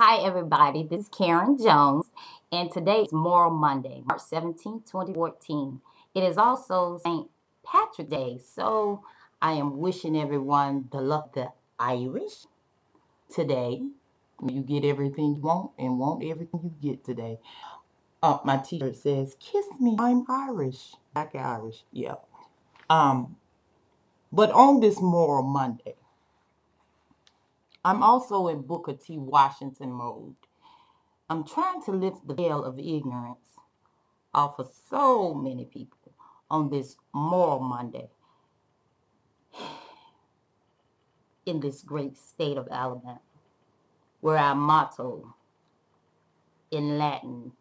Hi, everybody. This is Karen Jones, and today is Moral Monday, March 17, 2014. It is also St. Patrick's Day, so I am wishing everyone the luck of the Irish today. You get everything you want and want everything you get today. My t-shirt says, "Kiss me, I'm Irish." Black Irish, yeah. But on this Moral Monday, I'm also in Booker T. Washington mode. I'm trying to lift the veil of ignorance off of so many people on this Moral Monday in this great state of Alabama, where our motto in Latin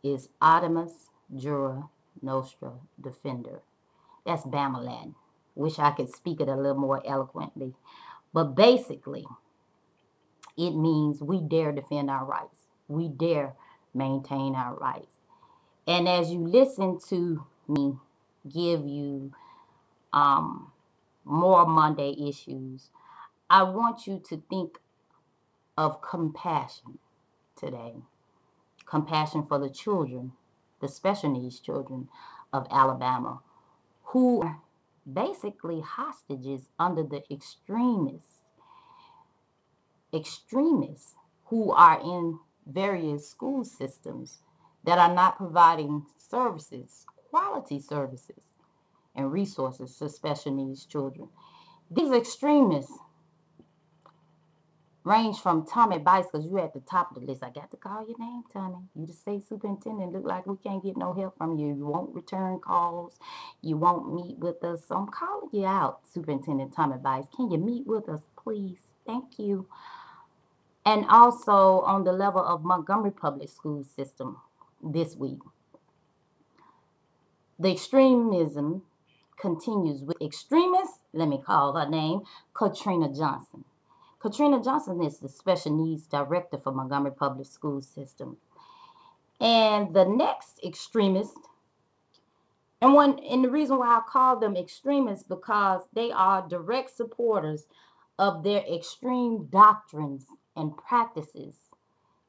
is Artemis Jura Nostra Defender. That's Bama Latin. Wish I could speak it a little more eloquently. But basically, it means we dare defend our rights. We dare maintain our rights. And as you listen to me give you more Monday issues, I want you to think of compassion today. Compassion for the children, the special needs children of Alabama, who are basically hostages under the extremists who are in various school systems that are not providing services, quality services, and resources to special needs children. These extremists range from Tommy Bice, because you're at the top of the list. I got to call your name, Tommy. You the state superintendent. Look like we can't get no help from you. You won't return calls. You won't meet with us. So I'm calling you out, Superintendent Tommy Bice. Can you meet with us, please? Thank you. And also on the level of Montgomery Public School System this week, the extremism continues with extremists. Let me call her name, Katrina Johnson. Katrina Johnson is the Special Needs Director for Montgomery Public School System. And the next extremist, and the reason why I call them extremists, because they are direct supporters of their extreme doctrines and practices.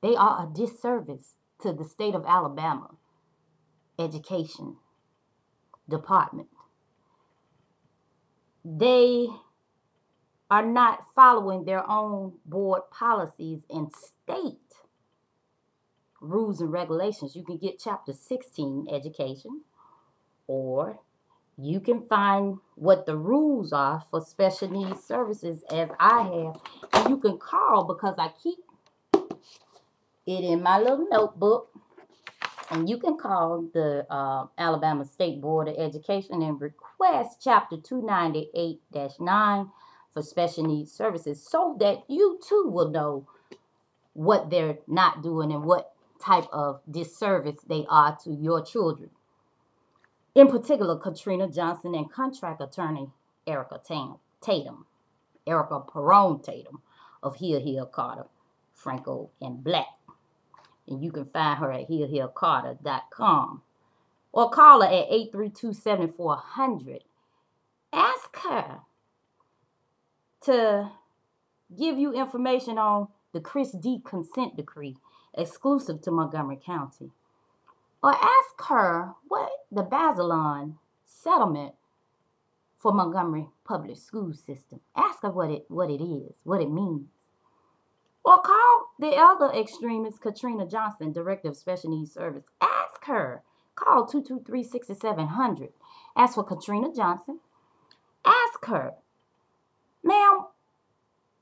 They are a disservice to the state of Alabama Education Department. They are not following their own board policies and state rules and regulations. You can get chapter 16, education, or you can find what the rules are for special needs services, as I have, and you can call, because I keep it in my little notebook, and you can call the Alabama State Board of Education and request chapter 298-9 for special needs services, so that you too will know what they're not doing and what type of disservice they are to your children. In particular, Katrina Johnson and contract attorney Erica Tatum, Erica Perrone Tatum of Hill Carter, Franco, and Black. And you can find her at hillhillcarter.com or call her at 832-7400. Ask her to give you information on the Chris D. consent decree exclusive to Montgomery County. Or ask her what the Basilon settlement for Montgomery Public School System. Ask her what it is, what it means. Or call the other extremist, Katrina Johnson, Director of Special Needs Service. Ask her. Call 223-6700. Ask for Katrina Johnson. Ask her, ma'am,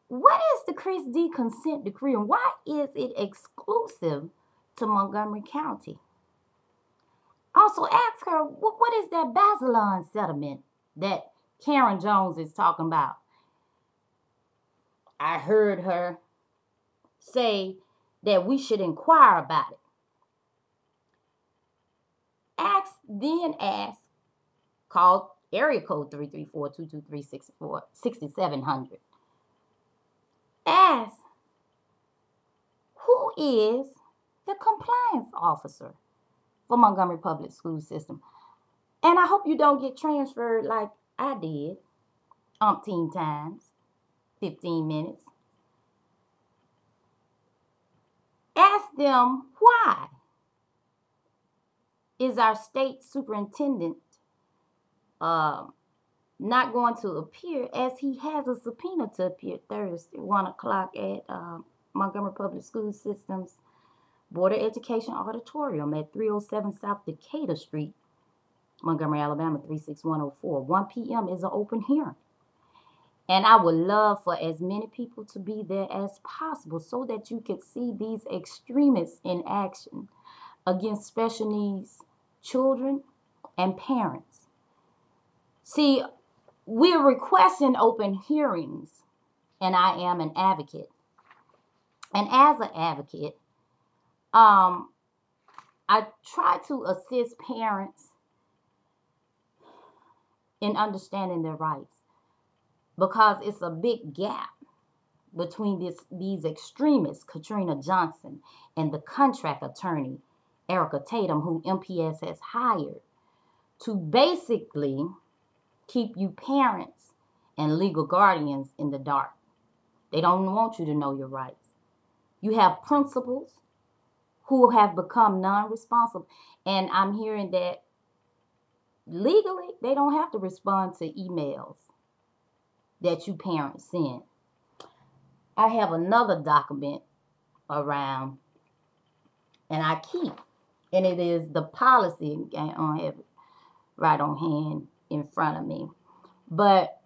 what is the Chris D. consent decree, and why is it exclusive to Montgomery County? Also ask her, what is that Basilon settlement that Karen Jones is talking about? I heard her say that we should inquire about it. Call area code 334-223-6700. Ask, who is the compliance officer for Montgomery Public School System? And I hope you don't get transferred like I did, umpteen times, 15 minutes. them why is our state superintendent not going to appear, as he has a subpoena to appear Thursday, 1 o'clock at Montgomery Public School System's Board of Education Auditorium at 307 South Decatur Street, Montgomery, Alabama, 36104. 1 p.m. is an open hearing. And I would love for as many people to be there as possible so that you could see these extremists in action against special needs children and parents. See, we're requesting open hearings, and I am an advocate. And as an advocate, I try to assist parents in understanding their rights, because it's a big gap between these extremists, Katrina Johnson, and the contract attorney, Erica Tatum, who MPS has hired to basically keep you parents and legal guardians in the dark. They don't want you to know your rights. You have principals who have become non-responsive, and I'm hearing that legally they don't have to respond to emails that you parents send. I have another document around, and I keep, and it is the policy. I don't have it right on hand in front of me, but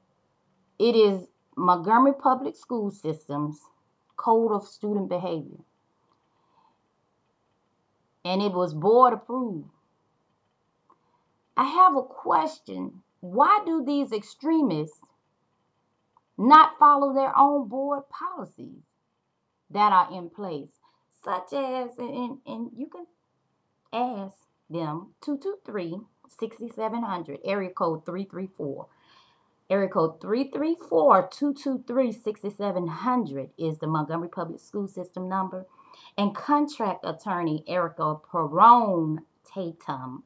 it is Montgomery Public School System's Code of Student Behavior, and it was board approved. I have a question. Why do these extremists not follow their own board policies that are in place, such as, and you can ask them, 223-6700, area code 334. Area code 334-223-6700 is the Montgomery Public School System number. And contract attorney Erica Perrone Tatum,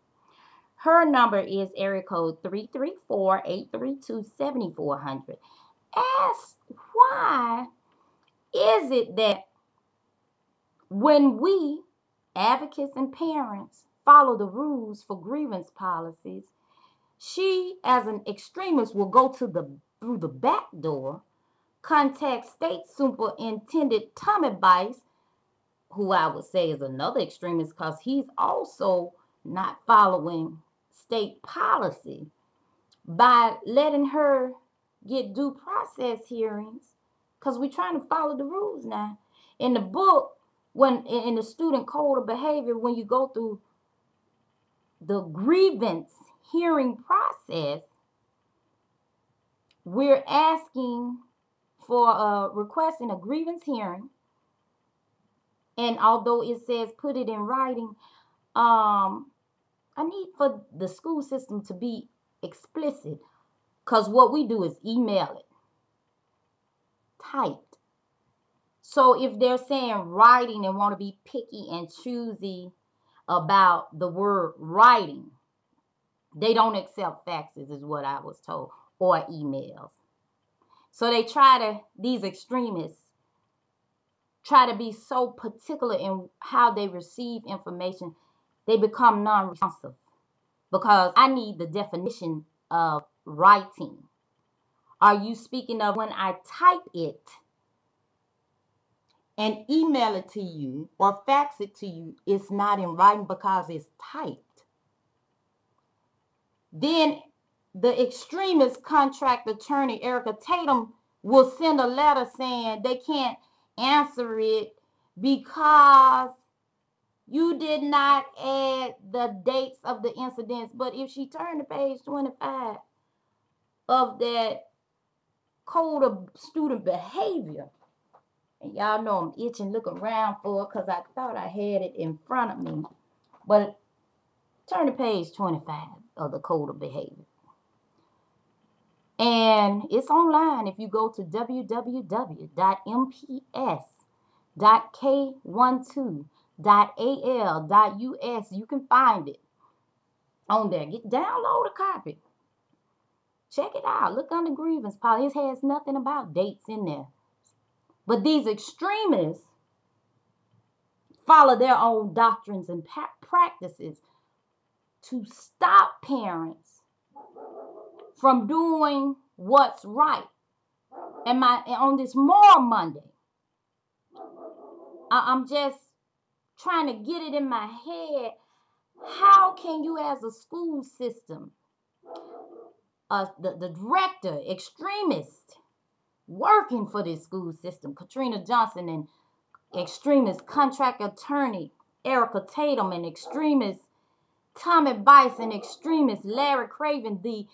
her number is area code 334-832-7400. Ask, why is it that when we, advocates and parents, follow the rules for grievance policies, she, as an extremist, will go through the back door, contact State Superintendent Tommy Bice, who I would say is another extremist because he's also not following state policy, by letting her get due process hearings, because we're trying to follow the rules now. In the book, when in the student code of behavior, when you go through the grievance hearing process, we're asking for requesting a grievance hearing. And although it says put it in writing, I need for the school system to be explicit, because what we do is email it, typed. So if they're saying writing and want to be picky and choosy about the word writing, they don't accept faxes, is what I was told, or emails. So they these extremists try to be so particular in how they receive information, they become non-responsive, because I need the definition of writing. Are you speaking of when I type it and email it to you or fax it to you, it's not in writing because it's typed? Then the extremist contract attorney, Erica Tatum, will send a letter saying they can't answer it because you did not add the dates of the incidents. But if she turned to page 25 of that Code of Student Behavior, and y'all know I'm itching looking around for it because I thought I had it in front of me, but turn to page 25 of the Code of Behavior. And it's online. If you go to www.mps.k12.al.us, you can find it on there. Download a copy. Check it out. Look under grievance policy. It has nothing about dates in there. But these extremists follow their own doctrines and practices to stop parents from doing what's right. And on this Moral Monday, I'm just trying to get it in my head. How can you, as a school system, the director, extremist, working for this school system, Katrina Johnson, and extremist contract attorney Erica Tatum, and extremist Tommy Bice, and extremist Larry Craven, the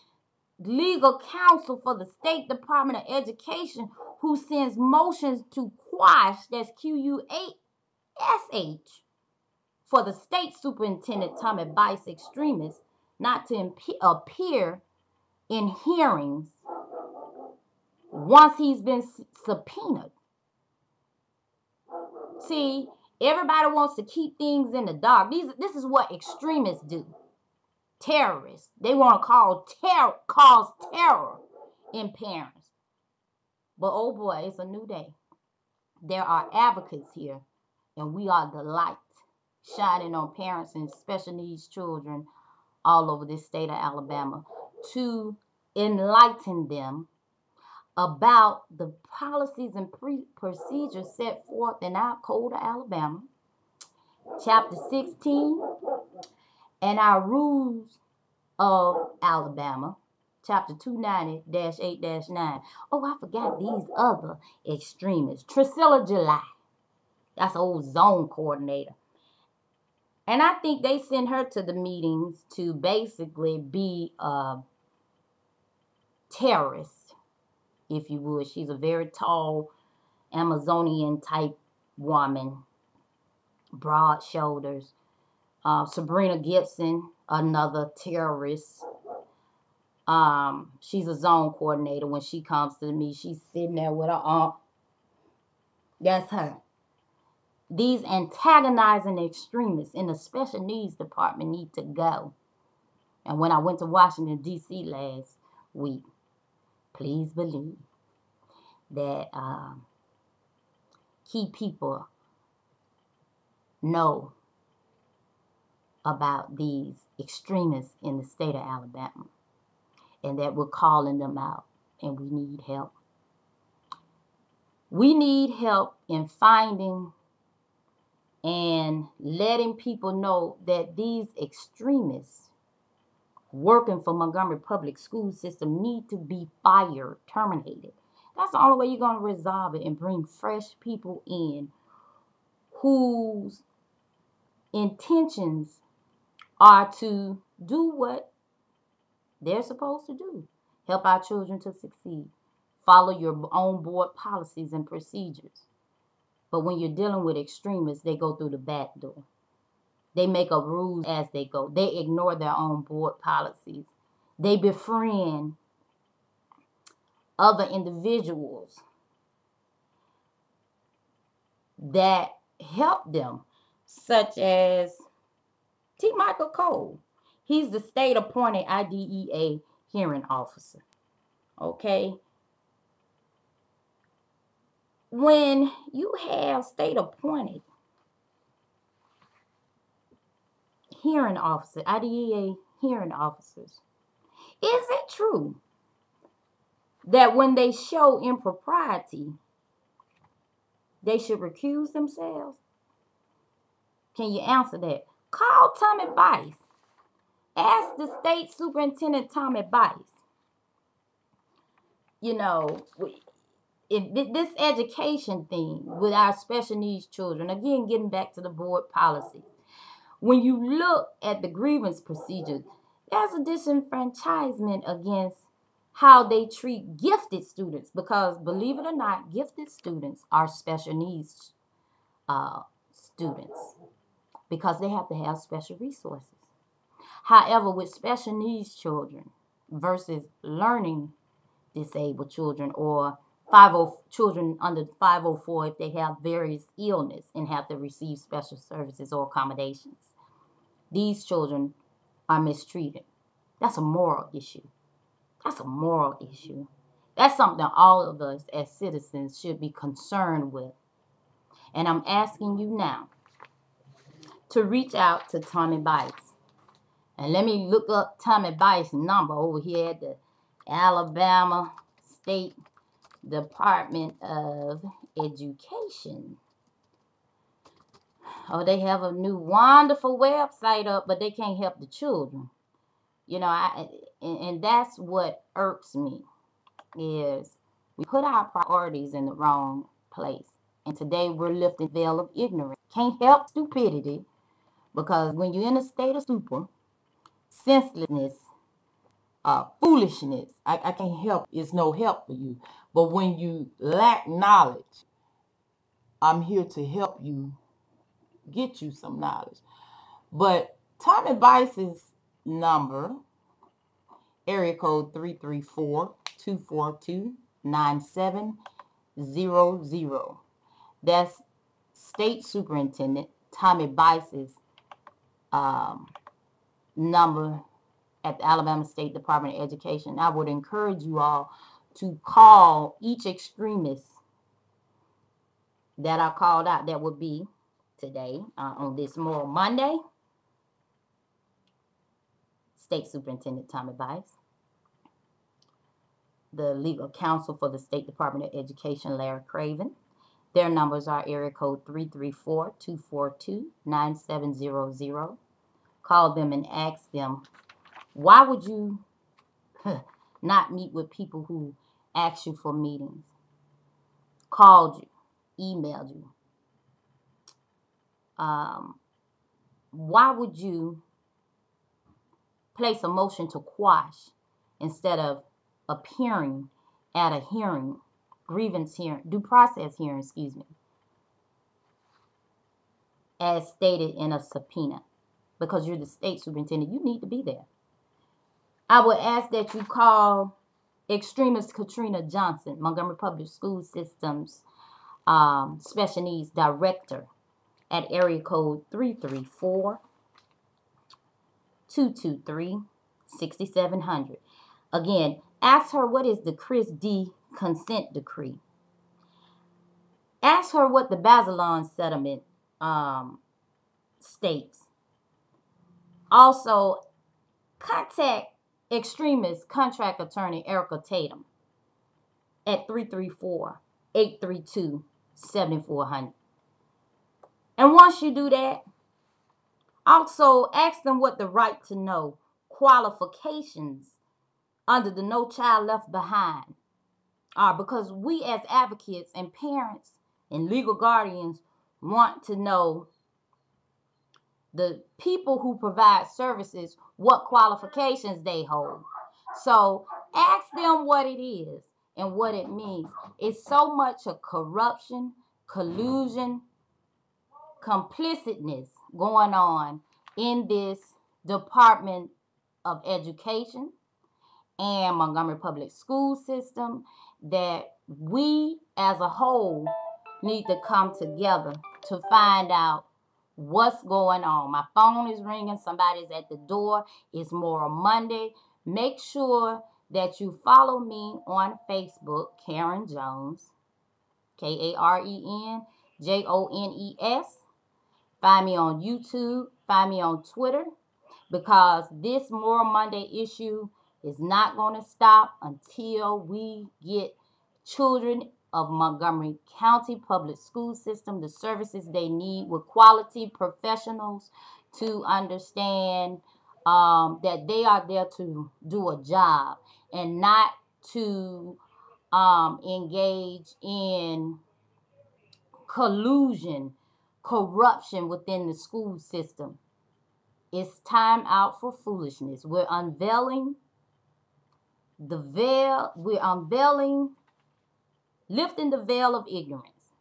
legal counsel for the State Department of Education, who sends motions to quash, that's QUASH, for the state superintendent Tommy Bice, extremist, not to appear in hearings once he's been subpoenaed. See, everybody wants to keep things in the dark. This is what extremists do. Terrorists. They want to cause terror in parents. But oh boy, it's a new day. There are advocates here, and we are the light shining on parents and special needs children all over this state of Alabama to enlighten them about the policies and procedures set forth in our Code of Alabama, Chapter 16, and our Rules of Alabama, Chapter 290-8-9. Oh, I forgot these other extremists. Trisilla July. That's old zone coordinator. And I think they send her to the meetings to basically be a terrorist, if you would. She's a very tall Amazonian type woman, broad shoulders. Sabrina Gibson, another terrorist. She's a zone coordinator. When she comes to me, she's sitting there with her arm. That's her. These antagonizing extremists in the special needs department need to go. And when I went to Washington, D.C. last week, please believe that key people know about these extremists in the state of Alabama, and that we're calling them out, and we need help. We need help in finding and letting people know that these extremists working for Montgomery Public School System need to be fired, terminated. That's the only way you're going to resolve it and bring fresh people in whose intentions are to do what they're supposed to do. Help our children to succeed. Follow your own board policies and procedures. But when you're dealing with extremists, they go through the back door. They make up rules as they go. They ignore their own board policies. They befriend other individuals that help them, such as T. Michael Cole. He's the state-appointed IDEA hearing officer. Okay? When you have state-appointed hearing officer, IDEA hearing officers, is it true that when they show impropriety, they should recuse themselves? Can you answer that? Call Tommy Bice. Ask the state superintendent Tommy Bice. You know, this education thing with our special needs children, again, getting back to the board policy. When you look at the grievance procedures, there's a disenfranchisement against how they treat gifted students, because believe it or not, gifted students are special needs students because they have to have special resources. However, with special needs children versus learning disabled children or children under 504, if they have various illness and have to receive special services or accommodations, these children are mistreated. That's a moral issue. That's a moral issue. That's something all of us as citizens should be concerned with. And I'm asking you now, to reach out to Tommy Bice. And let me look up Tommy Bice's number over here at the Alabama State Department of Education. Oh, they have a new wonderful website up, but they can't help the children. You know, and that's what irks me, is we put our priorities in the wrong place. And today we're lifting the veil of ignorance. Can't help stupidity, because when you're in a state of stupor, senselessness, foolishness, I can't help. It's no help for you. But when you lack knowledge, I'm here to help you get you some knowledge. But Tommy Bice's number, area code 334-242-9700. That's State Superintendent Tommy Bice's number at the Alabama State Department of Education. I would encourage you all to call each extremist that I called out. That would be today on this Moral Monday. State Superintendent Tommy Bice. The legal counsel for the State Department of Education, Larry Craven. Their numbers are area code 334-242-9700. Call them and ask them, why would you not meet with people who asked you for meetings, called you, emailed you? Why would you place a motion to quash instead of appearing at a hearing, grievance hearing, due process hearing, as stated in a subpoena? Because you're the state superintendent, you need to be there. I would ask that you call Extremist Katrina Johnson, Montgomery Public School System's Special Needs Director, at area code 334-223-6700. Again, ask her what is the Chris D. consent decree. Ask her what the Bazelon settlement states. Also, contact Extremist Contract Attorney Erica Tatum at 334-832-7400. And once you do that, also ask them what the right to know qualifications under the No Child Left Behind are, because we as advocates and parents and legal guardians want to know the people who provide services, what qualifications they hold. So ask them what it is and what it means. It's so much of corruption, collusion, complicitness going on in this Department of Education and Montgomery Public School System that we as a whole need to come together to find out what's going on. My phone is ringing. Somebody's at the door. It's Moral Monday. Make sure that you follow me on Facebook, Karen Jones, KarenJones. Find me on YouTube. Find me on Twitter, because this Moral Monday issue is not going to stop until we get children of Montgomery County Public School System the services they need with quality professionals to understand that they are there to do a job and not to engage in collusion, corruption within the school system. It's time out for foolishness. We're unveiling the veil. We're unveiling, lifting the veil of ignorance.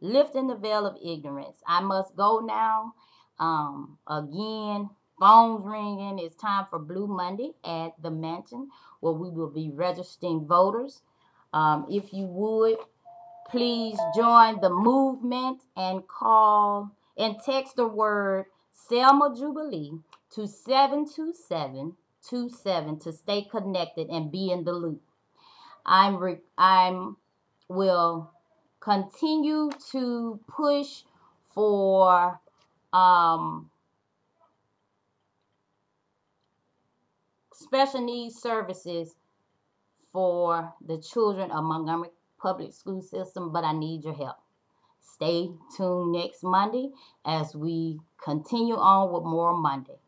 Lifting the veil of ignorance. I must go now. Again, phones ringing. It's time for Blue Monday at the mansion, where we will be registering voters. If you would, please join the movement and call and text the word Selma Jubilee to 72727 to stay connected and be in the loop. I will continue to push for Special needs services for the children of Montgomery public school system, but I need your help. Stay tuned next Monday as we continue on with more Monday.